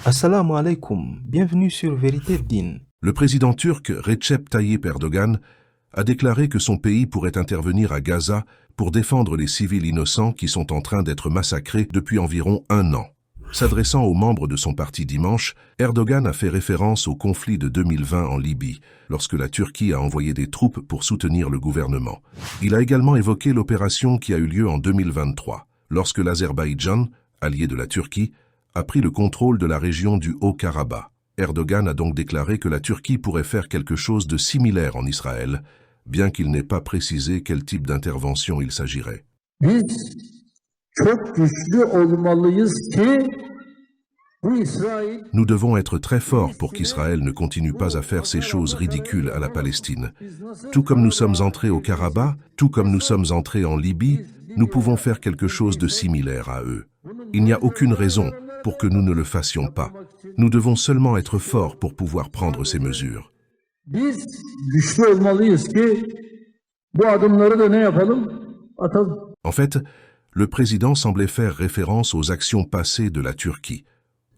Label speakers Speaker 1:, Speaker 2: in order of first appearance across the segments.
Speaker 1: Assalamu alaikum, bienvenue sur Vérité Din.
Speaker 2: Le président turc Recep Tayyip Erdogan a déclaré que son pays pourrait intervenir à Gaza pour défendre les civils innocents qui sont en train d'être massacrés depuis environ 1 an. S'adressant aux membres de son parti dimanche, Erdogan a fait référence au conflit de 2020 en Libye, lorsque la Turquie a envoyé des troupes pour soutenir le gouvernement. Il a également évoqué l'opération qui a eu lieu en 2023, lorsque l'Azerbaïdjan, allié de la Turquie, a pris le contrôle de la région du Haut-Karabakh. Erdogan a donc déclaré que la Turquie pourrait faire quelque chose de similaire en Israël, bien qu'il n'ait pas précisé quel type d'intervention il s'agirait.
Speaker 3: Biz çok güçlü olmalıyız ki bu İsrail
Speaker 2: Nous devons être très forts pour qu'Israël ne continue pas à faire ces choses ridicules à la Palestine. Tout comme nous sommes entrés au Karabakh, tout comme nous sommes entrés en Libye, nous pouvons faire quelque chose de similaire à eux. Il n'y a aucune raison pour que nous ne le fassions pas. Nous devons seulement être forts pour pouvoir prendre ces mesures.
Speaker 3: biz güçlü olmalıyız ki bu adımları da ne yapalım? Atalım.
Speaker 2: En fait, le président semblait faire référence aux actions passées de la Turquie.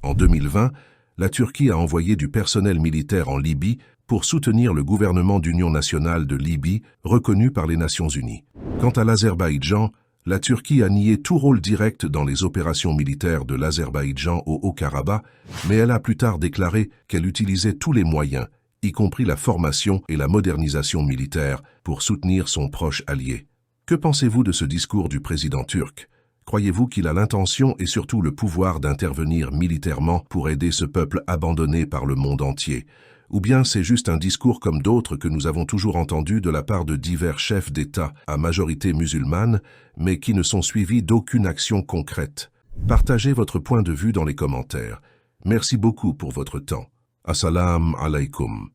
Speaker 2: En 2020, la Turquie a envoyé du personnel militaire en Libye pour soutenir le gouvernement d'union nationale de Libye, reconnu par les Nations Unies. Quant à l'Azerbaïdjan, la Turquie a nié tout rôle direct dans les opérations militaires de l'Azerbaïdjan au Haut-Karabakh, mais elle a plus tard déclaré qu'elle utilisait tous les moyens, y compris la formation et la modernisation militaire, pour soutenir son proche allié. Que pensez-vous de ce discours du président turc? Croyez-vous qu'il a l'intention et surtout le pouvoir d'intervenir militairement pour aider ce peuple abandonné par le monde entier? Ou bien c'est juste un discours comme d'autres que nous avons toujours entendus de la part de divers chefs d'État à majorité musulmane, mais qui ne sont suivis d'aucune action concrète? Partagez votre point de vue dans les commentaires. Merci beaucoup pour votre temps. Assalamu alaikum.